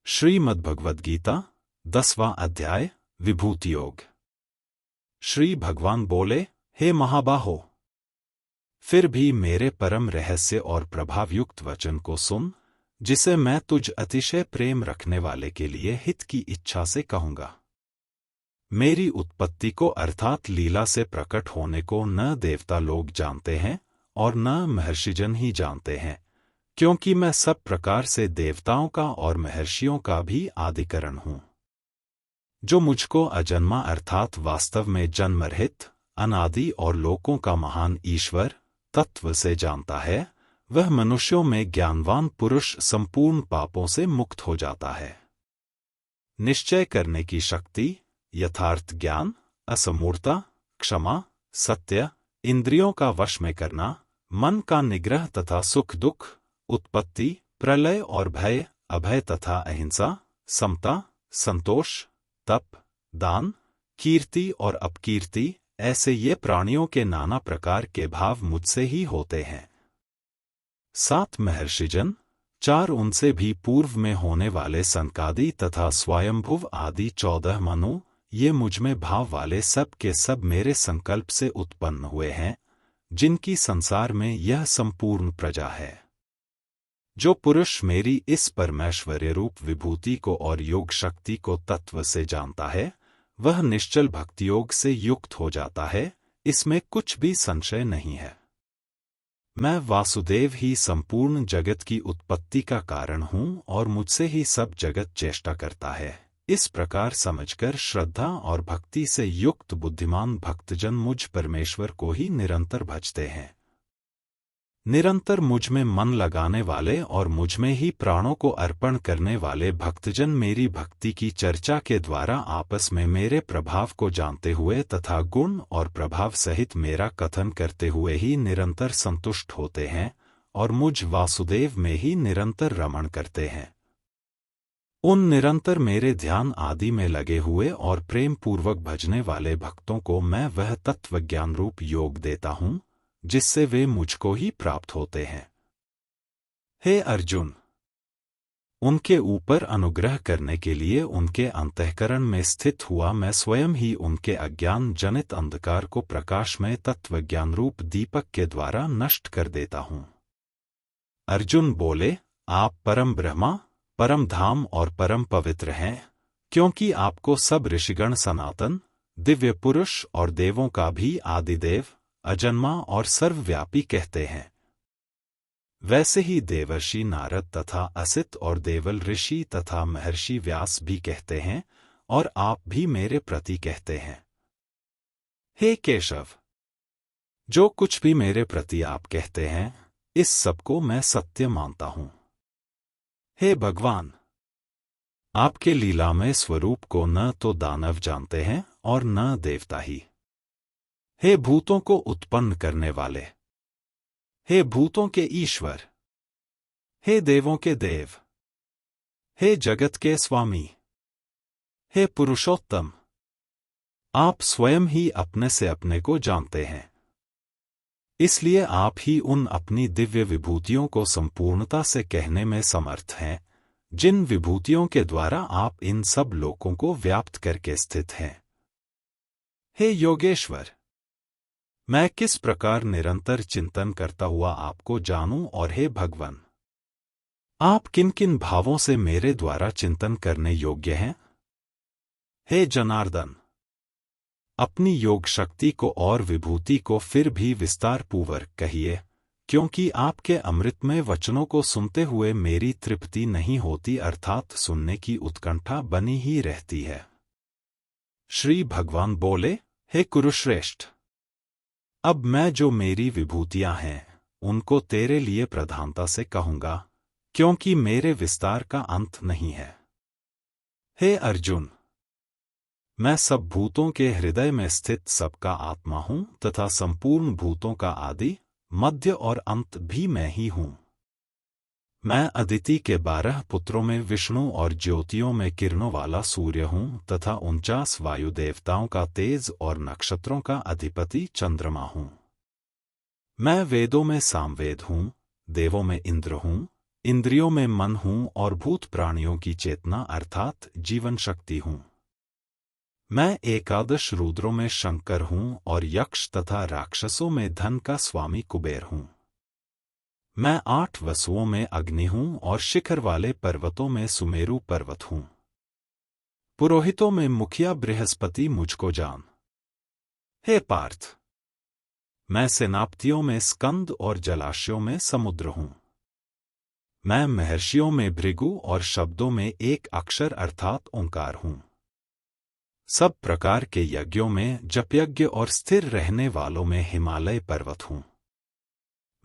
श्रीमद्भगवद्गीता 10वां अध्याय विभूति योग। श्री भगवान बोले, हे महाबाहो, फिर भी मेरे परम रहस्य और प्रभावयुक्त वचन को सुन, जिसे मैं तुझ अतिशय प्रेम रखने वाले के लिए हित की इच्छा से कहूंगा। मेरी उत्पत्ति को अर्थात लीला से प्रकट होने को न देवता लोग जानते हैं और न महर्षिजन ही जानते हैं, क्योंकि मैं सब प्रकार से देवताओं का और महर्षियों का भी आदिकरण हूँ। जो मुझको अजन्मा अर्थात वास्तव में जन्मरहित, अनादि और लोकों का महान ईश्वर तत्व से जानता है, वह मनुष्यों में ज्ञानवान पुरुष संपूर्ण पापों से मुक्त हो जाता है। निश्चय करने की शक्ति, यथार्थ ज्ञान, असमूर्ता, क्षमा, सत्य, इंद्रियों का वश में करना, मन का निग्रह तथा सुख दुख, उत्पत्ति, प्रलय और भय, अभय तथा अहिंसा, समता, संतोष, तप, दान, कीर्ति और अपकीर्ति, ऐसे ये प्राणियों के नाना प्रकार के भाव मुझसे ही होते हैं। 7 महर्षिजन, 4 उनसे भी पूर्व में होने वाले सनकादि तथा स्वयंभुव आदि 14 मनु, ये मुझमें भाव वाले सब के सब मेरे संकल्प से उत्पन्न हुए हैं, जिनकी संसार में यह संपूर्ण प्रजा है। जो पुरुष मेरी इस परमेश्वर्य रूप विभूति को और योग शक्ति को तत्व से जानता है, वह निश्चल भक्ति योग से युक्त हो जाता है, इसमें कुछ भी संशय नहीं है। मैं वासुदेव ही संपूर्ण जगत की उत्पत्ति का कारण हूँ और मुझसे ही सब जगत चेष्टा करता है। इस प्रकार समझकर श्रद्धा और भक्ति से युक्त बुद्धिमान भक्तजन मुझ परमेश्वर को ही निरंतर भजते हैं। निरंतर मुझ में मन लगाने वाले और मुझ में ही प्राणों को अर्पण करने वाले भक्तजन मेरी भक्ति की चर्चा के द्वारा आपस में मेरे प्रभाव को जानते हुए तथा गुण और प्रभाव सहित मेरा कथन करते हुए ही निरंतर संतुष्ट होते हैं और मुझ वासुदेव में ही निरंतर रमण करते हैं। उन निरंतर मेरे ध्यान आदि में लगे हुए और प्रेम पूर्वक भजने वाले भक्तों को मैं वह तत्वज्ञान रूप योग देता हूँ, जिससे वे मुझको ही प्राप्त होते हैं। हे अर्जुन, उनके ऊपर अनुग्रह करने के लिए उनके अंतःकरण में स्थित हुआ मैं स्वयं ही उनके अज्ञान जनित अंधकार को प्रकाशमय तत्वज्ञान रूप दीपक के द्वारा नष्ट कर देता हूँ। अर्जुन बोले, आप परम ब्रह्मा, परम धाम और परम पवित्र हैं, क्योंकि आपको सब ऋषिगण सनातन, दिव्य पुरुष और देवों का भी आदिदेव, अजन्मा और सर्वव्यापी कहते हैं। वैसे ही देवर्षि नारद तथा असित और देवल ऋषि तथा महर्षि व्यास भी कहते हैं और आप भी मेरे प्रति कहते हैं। हे केशव, जो कुछ भी मेरे प्रति आप कहते हैं, इस सबको मैं सत्य मानता हूं। हे भगवान, आपके लीलामय स्वरूप को न तो दानव जानते हैं और न देवता ही। हे भूतों को उत्पन्न करने वाले, हे भूतों के ईश्वर, हे देवों के देव, हे जगत के स्वामी, हे पुरुषोत्तम, आप स्वयं ही अपने से अपने को जानते हैं। इसलिए आप ही उन अपनी दिव्य विभूतियों को संपूर्णता से कहने में समर्थ हैं, जिन विभूतियों के द्वारा आप इन सब लोकों को व्याप्त करके स्थित हैं। हे योगेश्वर, मैं किस प्रकार निरंतर चिंतन करता हुआ आपको जानूं और हे भगवान, आप किन किन भावों से मेरे द्वारा चिंतन करने योग्य हैं? हे जनार्दन, अपनी योग शक्ति को और विभूति को फिर भी विस्तार पूर्वक कहिए, क्योंकि आपके अमृतमय वचनों को सुनते हुए मेरी तृप्ति नहीं होती, अर्थात सुनने की उत्कंठा बनी ही रहती है। श्री भगवान बोले, हे कुरुश्रेष्ठ, अब मैं जो मेरी विभूतियां हैं, उनको तेरे लिए प्रधानता से कहूंगा, क्योंकि मेरे विस्तार का अंत नहीं है। हे अर्जुन, मैं सब भूतों के हृदय में स्थित सबका आत्मा हूं तथा संपूर्ण भूतों का आदि, मध्य और अंत भी मैं ही हूं। मैं अदिति के 12 पुत्रों में विष्णु और ज्योतियों में किरणों वाला सूर्य हूं तथा 49 वायु देवताओं का तेज और नक्षत्रों का अधिपति चंद्रमा हूं। मैं वेदों में सामवेद हूं, देवों में इंद्र हूं, इंद्रियों में मन हूँ और भूत प्राणियों की चेतना अर्थात जीवन शक्ति हूँ। मैं एकादश रुद्रों में शंकर हूँ और यक्ष तथा राक्षसों में धन का स्वामी कुबेर हूँ। मैं 8 वसुओं में अग्नि हूँ और शिखर वाले पर्वतों में सुमेरु पर्वत हूँ। पुरोहितों में मुखिया बृहस्पति मुझको जान। हे पार्थ, मैं सेनापतियों में स्कंद और जलाशयों में समुद्र हूँ। मैं महर्षियों में भृगु और शब्दों में एक अक्षर अर्थात ओंकार हूँ। सब प्रकार के यज्ञों में जपयज्ञ और स्थिर रहने वालों में हिमालय पर्वत हूँ।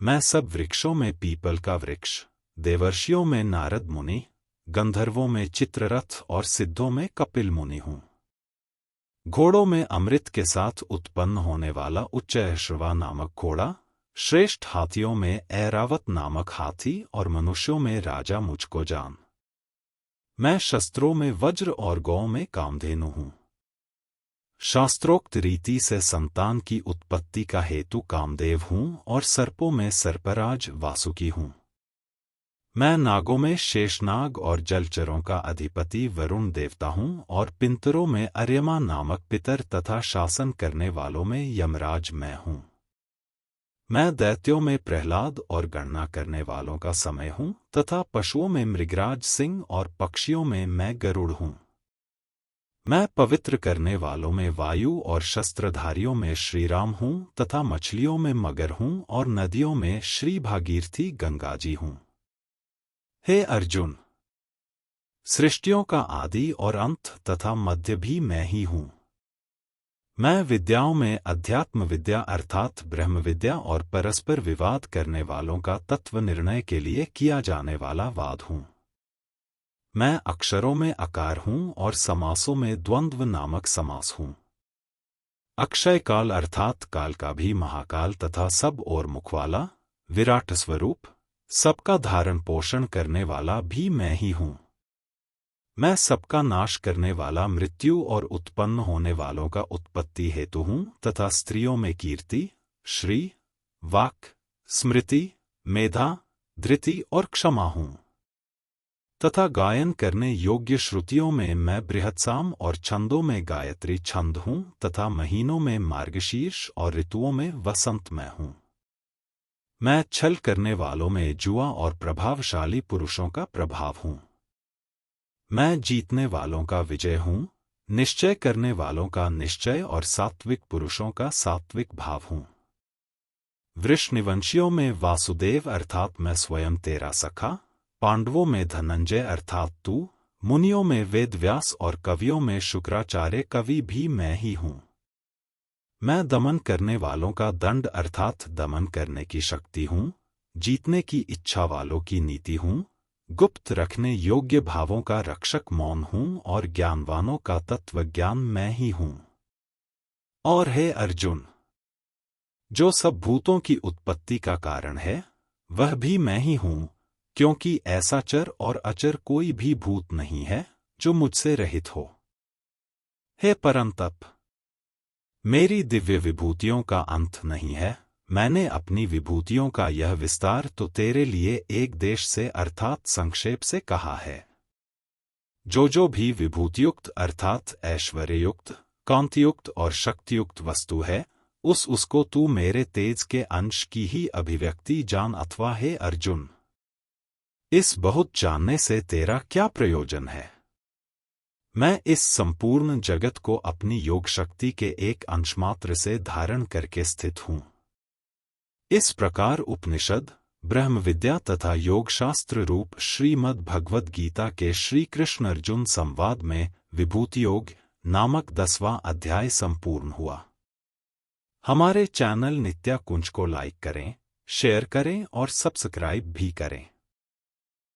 मैं सब वृक्षों में पीपल का वृक्ष, देवर्षियों में नारद मुनि, गंधर्वों में चित्ररथ और सिद्धों में कपिल मुनि हूँ। घोड़ों में अमृत के साथ उत्पन्न होने वाला उच्चैश्रवा नामक घोड़ा, श्रेष्ठ हाथियों में ऐरावत नामक हाथी और मनुष्यों में राजा मुझको जान। मैं शस्त्रों में वज्र और गौ में कामधेनु हूँ। शास्त्रोक्त रीति से संतान की उत्पत्ति का हेतु कामदेव हूँ और सर्पों में सर्पराज वासुकी हूँ। मैं नागों में शेषनाग और जलचरों का अधिपति वरुण देवता हूँ और पिंतरों में अर्यमा नामक पितर तथा शासन करने वालों में यमराज मैं हूँ। मैं दैत्यों में प्रहलाद और गणना करने वालों का समय हूँ तथा पशुओं में मृगराज सिंह और पक्षियों में मैं गरुड़ हूँ। मैं पवित्र करने वालों में वायु और शस्त्रधारियों में श्रीराम हूँ तथा मछलियों में मगर हूँ और नदियों में श्री भागीरथी गंगाजी हूँ। हे अर्जुन, सृष्टियों का आदि और अंत तथा मध्य भी मैं ही हूँ। मैं विद्याओं में अध्यात्म विद्या अर्थात ब्रह्म विद्या और परस्पर विवाद करने वालों का तत्व निर्णय के लिए किया जाने वाला वाद हूँ। मैं अक्षरों में अकार हूँ और समासों में द्वंद्व नामक समास हूँ। अक्षय काल अर्थात काल का भी महाकाल तथा सब और मुखवाला, विराट स्वरूप, सबका धारण पोषण करने वाला भी मैं ही हूँ। मैं सबका नाश करने वाला मृत्यु और उत्पन्न होने वालों का उत्पत्ति हेतु हूँ तथा स्त्रियों में कीर्ति, श्री, वाक्, स्मृति, मेधा, धृति और क्षमा हूँ तथा गायन करने योग्य श्रुतियों में मैं बृहत्साम और छंदों में गायत्री छंद हूँ तथा महीनों में मार्गशीर्ष और ऋतुओं में वसंत मैं हूँ। मैं छल करने वालों में जुआ और प्रभावशाली पुरुषों का प्रभाव हूँ। मैं जीतने वालों का विजय हूँ, निश्चय करने वालों का निश्चय और सात्विक पुरुषों का सात्विक भाव हूँ। वृषनिवंशियों में वासुदेव अर्थात मैं स्वयं तेरा सखा, पांडवों में धनंजय अर्थात तू, मुनियों में वेदव्यास और कवियों में शुक्राचार्य कवि भी मैं ही हूँ। मैं दमन करने वालों का दंड अर्थात दमन करने की शक्ति हूँ, जीतने की इच्छा वालों की नीति हूँ, गुप्त रखने योग्य भावों का रक्षक मौन हूँ और ज्ञानवानों का तत्वज्ञान मैं ही हूँ। और हे अर्जुन, जो सब भूतों की उत्पत्ति का कारण है वह भी मैं ही हूँ, क्योंकि ऐसा चर और अचर कोई भी भूत नहीं है जो मुझसे रहित हो। हे परंतप, मेरी दिव्य विभूतियों का अंत नहीं है। मैंने अपनी विभूतियों का यह विस्तार तो तेरे लिए एक देश से अर्थात संक्षेप से कहा है। जो भी विभूतियुक्त अर्थात ऐश्वर्ययुक्त, कांतियुक्त और शक्तियुक्त वस्तु है, उसको तू मेरे तेज के अंश की ही अभिव्यक्ति जान। अथवा हे अर्जुन, इस बहुत जानने से तेरा क्या प्रयोजन है? मैं इस संपूर्ण जगत को अपनी योग शक्ति के एक अंशमात्र से धारण करके स्थित हूँ। इस प्रकार उपनिषद, ब्रह्म विद्या तथा योग शास्त्र रूप श्रीमद् भगवद गीता के श्री कृष्ण अर्जुन संवाद में विभूति योग नामक 10वां अध्याय संपूर्ण हुआ। हमारे चैनल नित्या कुंज को लाइक करें, शेयर करें और सब्सक्राइब भी करें।